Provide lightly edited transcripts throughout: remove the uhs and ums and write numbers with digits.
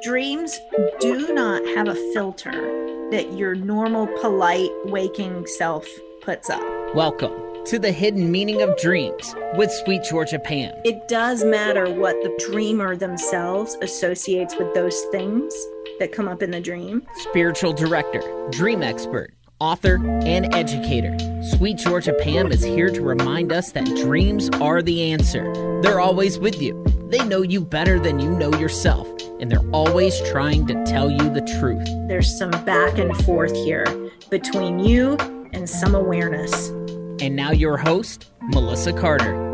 Dreams do not have a filter that your normal, polite, waking self puts up. Welcome to the hidden meaning of dreams with Sweet Georgia Pam. It does matter what the dreamer themselves associates with those things that come up in the dream. Spiritual director, dream expert, author, and educator. Sweet Georgia Pam is here to remind us that dreams are the answer. They're always with you. They know you better than you know yourself, and they're always trying to tell you the truth. There's some back and forth here between you and some awareness. And now your host, Melissa Carter.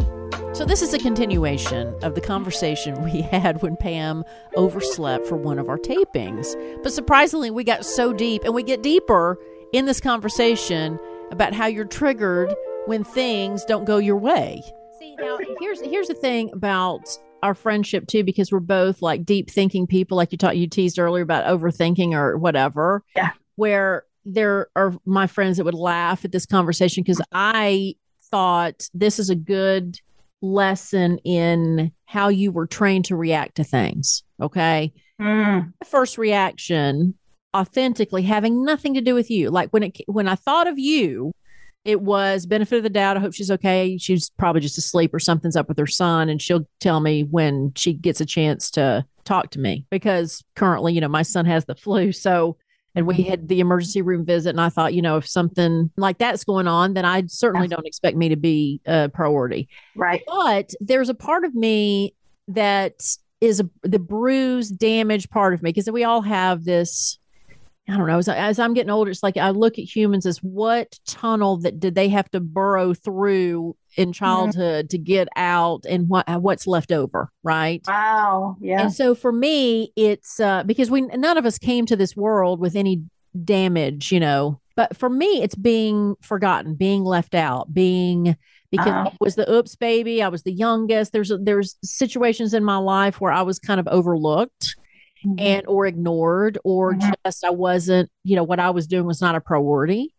So this is a continuation of the conversation we had when Pam overslept for one of our tapings. But surprisingly, we got so deep, and we get deeper in this conversation about how you're triggered when things don't go your way. See, now here's the thing about our friendship too, because we're both like deep thinking people, like you teased earlier about overthinking or whatever. Yeah. Where there are my friends that would laugh at this conversation because I thought this is a good lesson in how you were trained to react to things. Okay. First reaction, authentically having nothing to do with you. Like when I thought of you, it was benefit of the doubt. I hope she's okay. She's probably just asleep or something's up with her son. And she'll tell me when she gets a chance to talk to me because currently, my son has the flu. So, and we had the emergency room visit. And I thought, if something like that's going on, then I certainly don't expect me to be a priority. Right. But there's a part of me that is the bruised, damaged part of me because we all have this. I don't know. As I'm getting older, it's like I look at humans as what tunnel that did they have to burrow through in childhood to get out and what's left over, right? Wow. Yeah. And so for me, it's because none of us came to this world with any damage, But for me, it's being forgotten, being left out, because I was the oops baby. I was the youngest. There's situations in my life where I was kind of overlooked. And or ignored or just I wasn't, what I was doing was not a priority.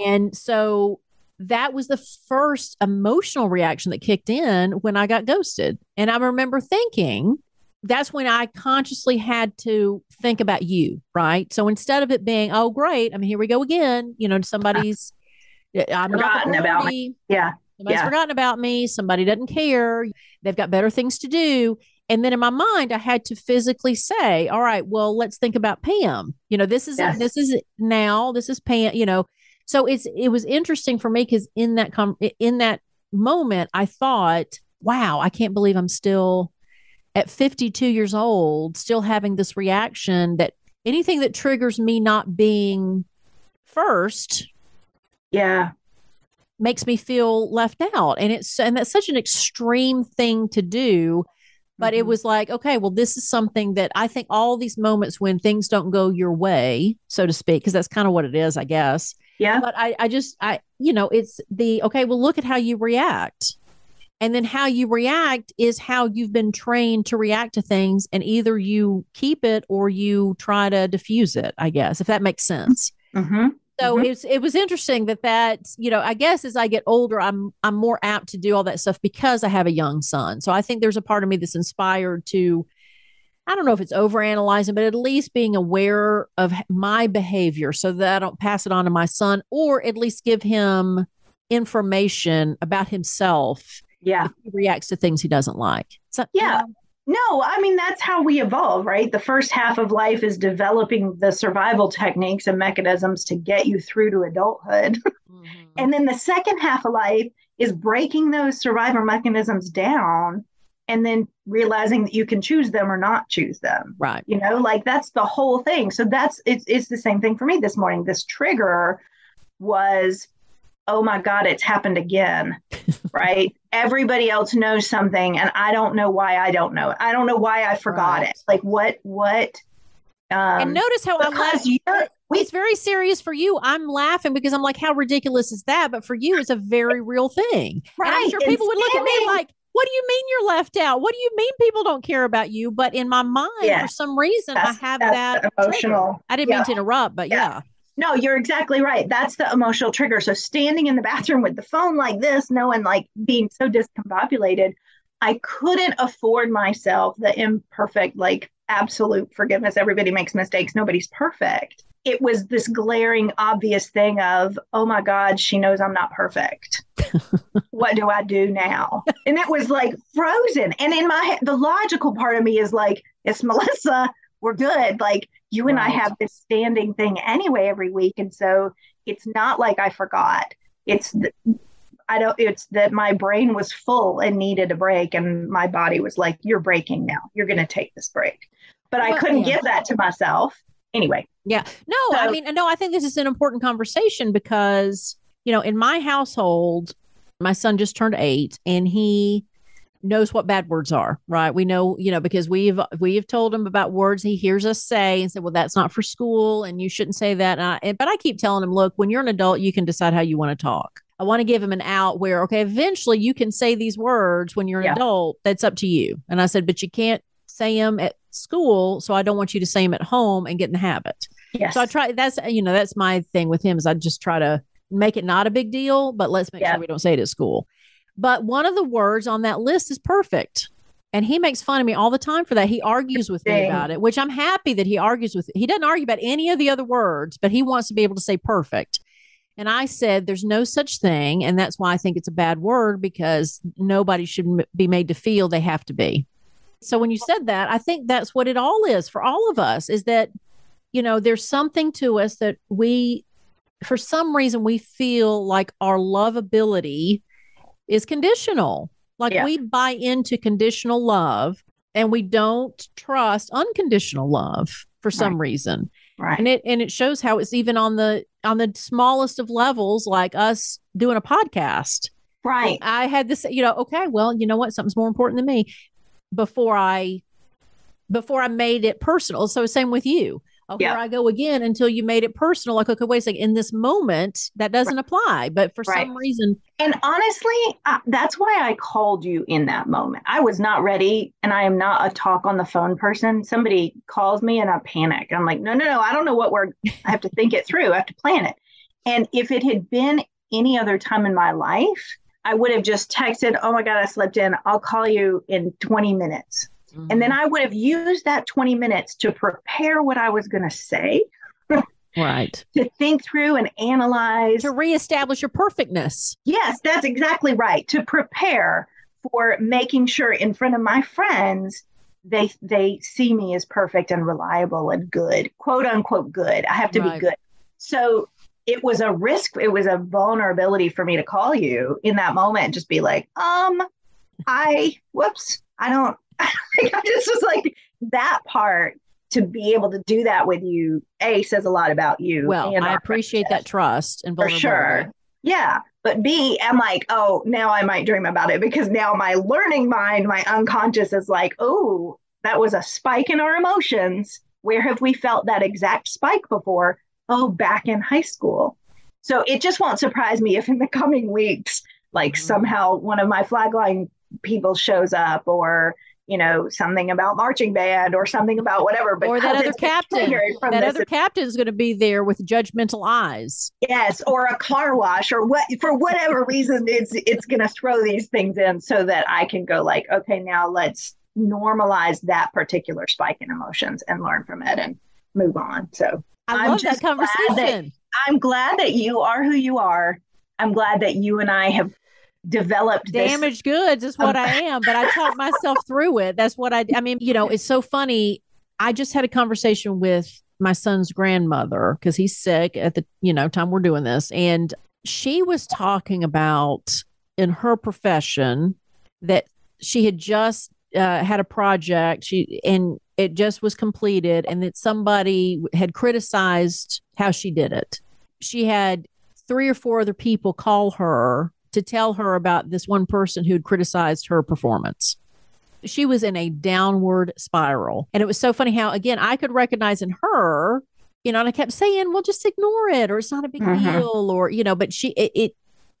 And so that was the first emotional reaction that kicked in when I got ghosted. And I remember thinking that's when I consciously had to think about you, right? So instead of it being, oh, great, here we go again, somebody's I'm forgotten about me. Yeah. Somebody's forgotten about me. Somebody doesn't care. They've got better things to do. And then in my mind, I had to physically say, all right, well, let's think about Pam. This is Pam, So it was interesting for me because in that moment, I thought, wow, I can't believe I'm still at 52 years old, still having this reaction that anything that triggers me not being first. Yeah. Makes me feel left out. And that's such an extreme thing to do. But it was like, okay, well, this is something that I think all these moments when things don't go your way, so to speak, because that's kind of what it is, I guess. Yeah. But it's okay, well, look at how you react. And then how you react is how you've been trained to react to things. And either you keep it or you try to diffuse it, I guess, if that makes sense. So it was interesting that I guess as I get older, I'm more apt to do all that stuff because I have a young son. So I think there's a part of me that's inspired to, I don't know if it's overanalyzing, but at least being aware of my behavior so that I don't pass it on to my son or at least give him information about himself. Yeah. If he reacts to things he doesn't like. So, yeah. No, that's how we evolve, right? The first half of life is developing the survival techniques and mechanisms to get you through to adulthood. And then the second half of life is breaking those survival mechanisms down and then realizing that you can choose them or not choose them. Right. That's the whole thing. So it's the same thing for me this morning. This trigger was, oh my God, it's happened again, right? Everybody else knows something and I don't know why I don't know it. I don't know why I forgot it. Like what? And notice how I laugh. It's very serious for you. I'm laughing because I'm like, how ridiculous is that? But for you, it's a very real thing. Right. And I'm sure people would look at me like, what do you mean you're left out? What do you mean people don't care about you? But in my mind, for some reason, I have that emotional. Trigger. I didn't mean to interrupt, but yeah. No, you're exactly right. That's the emotional trigger. So standing in the bathroom with the phone like this, knowing being so discombobulated, I couldn't afford myself the imperfect, absolute forgiveness. Everybody makes mistakes. Nobody's perfect. It was this glaring, obvious thing of, oh my God, she knows I'm not perfect. What do I do now? And it was like frozen. And in my head, the logical part of me is like, it's Melissa. We're good. Like you and I have this standing thing anyway every week. And so it's not like I forgot. It's that my brain was full and needed a break. And my body was like, you're breaking now. You're going to take this break. But I couldn't give that to myself. Anyway. Yeah. No, I think this is an important conversation because, in my household, my son just turned 8 and he knows what bad words are, right? We know, because we have told him about words he hears us say and said, well, that's not for school and you shouldn't say that. But I keep telling him, look, when you're an adult, you can decide how you want to talk. I want to give him an out where, okay, eventually you can say these words when you're an adult. That's up to you. And I said, but you can't say them at school. So I don't want you to say them at home and get in the habit. Yes. So I try, that's my thing with him is I just try to make it not a big deal, but let's make sure we don't say it at school. But one of the words on that list is perfect. And he makes fun of me all the time for that. He argues with me about it, which I'm happy that he argues with. He doesn't argue about any of the other words, but he wants to be able to say perfect. And I said, there's no such thing. And that's why I think it's a bad word because nobody should be made to feel they have to be. So when you said that, I think that's what it all is for all of us is that, there's something to us that for some reason, we feel like our lovability is conditional. Like we buy into conditional love and we don't trust unconditional love for some reason. Right. And it shows how it's even on the smallest of levels, like us doing a podcast. Right. I had this, okay, well, you know what? Something's more important than me before I made it personal. So same with you. Here I go again until you made it personal. Like, okay, wait a second. In this moment, that doesn't apply. But for some reason. And honestly, that's why I called you in that moment. I was not ready and I am not a talk on the phone person. Somebody calls me and I panic. I'm like, no. I don't know what I have to think it through. I have to plan it. And if it had been any other time in my life, I would have just texted, oh my God, I slept in. I'll call you in 20 minutes. Mm-hmm. And then I would have used that 20 minutes to prepare what I was going to say. Right. To think through and analyze. To reestablish your perfectness. Yes, that's exactly right. To prepare for making sure in front of my friends, they see me as perfect and reliable and good, quote unquote good. I have to be good. So it was a risk. It was a vulnerability for me to call you in that moment and just be like, I don't. I just was like that part to be able to do that with you, says a lot about you. Well, I appreciate that trust and vulnerability. For sure. Yeah. But B, I'm like, oh, now I might dream about it because now my learning mind, my unconscious is like, oh, that was a spike in our emotions. Where have we felt that exact spike before? Oh, back in high school. So it just won't surprise me if in the coming weeks, like somehow one of my flagline people shows up or something about marching band or something about whatever. But or that other captain. That other captain is going to be there with judgmental eyes. Yes, or a car wash or what for whatever reason it's going to throw these things in so that I can go like, okay, now let's normalize that particular spike in emotions and learn from it and move on. So I love that conversation. I'm glad that you are who you are. I'm glad that you and I have developed damaged goods is what I am, but I talked myself through it. That's what I mean, it's so funny. I just had a conversation with my son's grandmother because he's sick at the, time we're doing this. And she was talking about in her profession that she had just had a project and it just was completed and that somebody had criticized how she did it. She had 3 or 4 other people call her to tell her about this one person who'd criticized her performance. She was in a downward spiral. And it was so funny how, again, I could recognize in her, and I kept saying, well, just ignore it, or it's not a big deal, or, but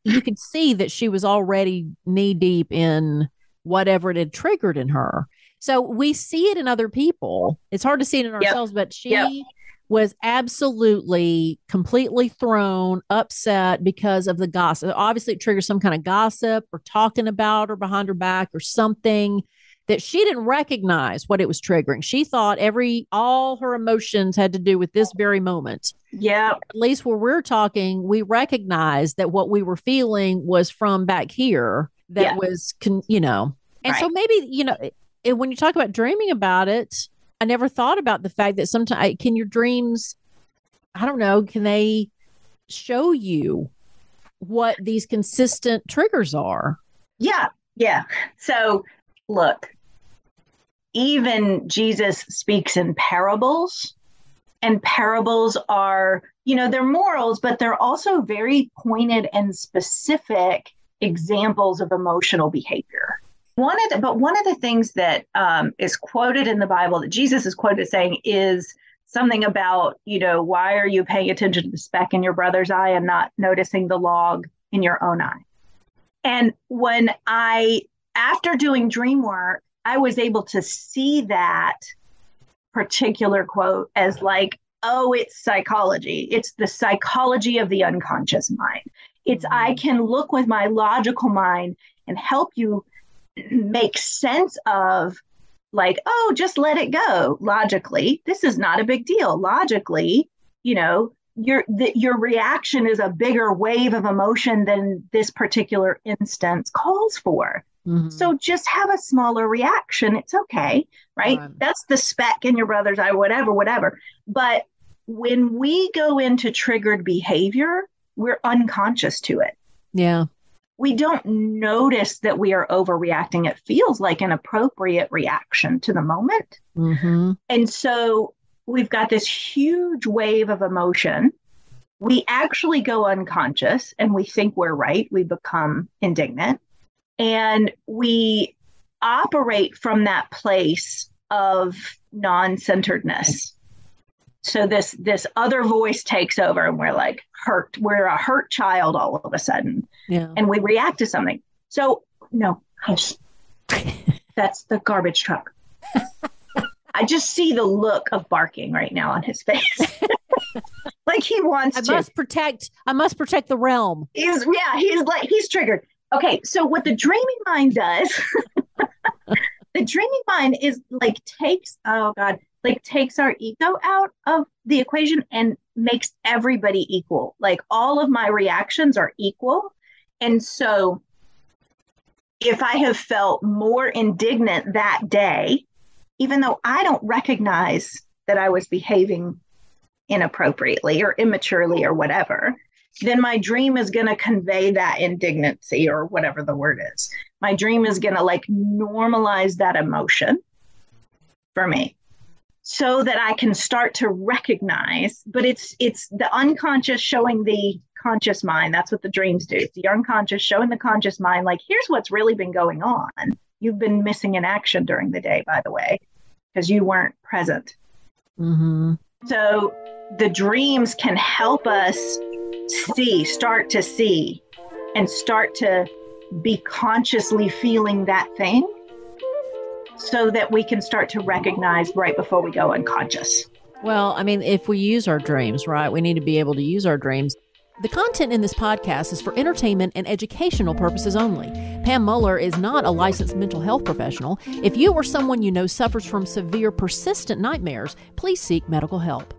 you could see that she was already knee deep in whatever it had triggered in her. So we see it in other people. It's hard to see it in ourselves, but she was absolutely completely thrown, upset because of the gossip. Obviously, it triggers some kind of gossip or talking about her behind her back or something that she didn't recognize what it was triggering. She thought all her emotions had to do with this very moment. Yeah. At least where we're talking, we recognize that what we were feeling was from back here that was, and so maybe, when you talk about dreaming about it, I never thought about the fact that sometimes can your dreams, I don't know, can they show you what these consistent triggers are? Yeah. Yeah. So look, even Jesus speaks in parables, and parables are, they're morals, but they're also very pointed and specific examples of emotional behavior. One of the things that is quoted in the Bible that Jesus is quoted saying is something about, why are you paying attention to the speck in your brother's eye and not noticing the log in your own eye? And after doing dream work, I was able to see that particular quote as like, oh, it's psychology. It's the psychology of the unconscious mind. It's I can look with my logical mind and help you make sense of like, oh, just let it go. Logically, this is not a big deal. Logically, your reaction is a bigger wave of emotion than this particular instance calls for. Mm-hmm. So just have a smaller reaction. It's okay, right? That's the speck in your brother's eye, whatever. But when we go into triggered behavior, we're unconscious to it. Yeah. We don't notice that we are overreacting. It feels like an appropriate reaction to the moment. Mm-hmm. And so we've got this huge wave of emotion. We actually go unconscious and we think we're right. We become indignant and we operate from that place of non-centeredness. So this other voice takes over and we're like hurt. We're a hurt child all of a sudden. Yeah. And we react to something. So no, hush. That's the garbage truck. I just see the look of barking right now on his face. Like he wants I must protect the realm. He's triggered. Okay, so what the dreaming mind does, the dreaming mind is takes our ego out of the equation and makes everybody equal. Like all of my reactions are equal. And so if I have felt more indignant that day, even though I don't recognize that I was behaving inappropriately or immaturely or whatever, then my dream is going to convey that indignancy or whatever the word is. My dream is going to normalize that emotion for me so that I can start to recognize, but it's the unconscious showing the conscious mind. That's what the dreams do. It's the unconscious showing the conscious mind, like, here's what's really been going on. You've been missing in action during the day, by the way, because you weren't present. Mm-hmm. So the dreams can help us start to see, and start to be consciously feeling that thing so that we can start to recognize right before we go unconscious. Well, I mean, if we use our dreams, right, we need to be able to use our dreams. The content in this podcast is for entertainment and educational purposes only. Pam Muller is not a licensed mental health professional. If you or someone you know suffers from severe, persistent nightmares, please seek medical help.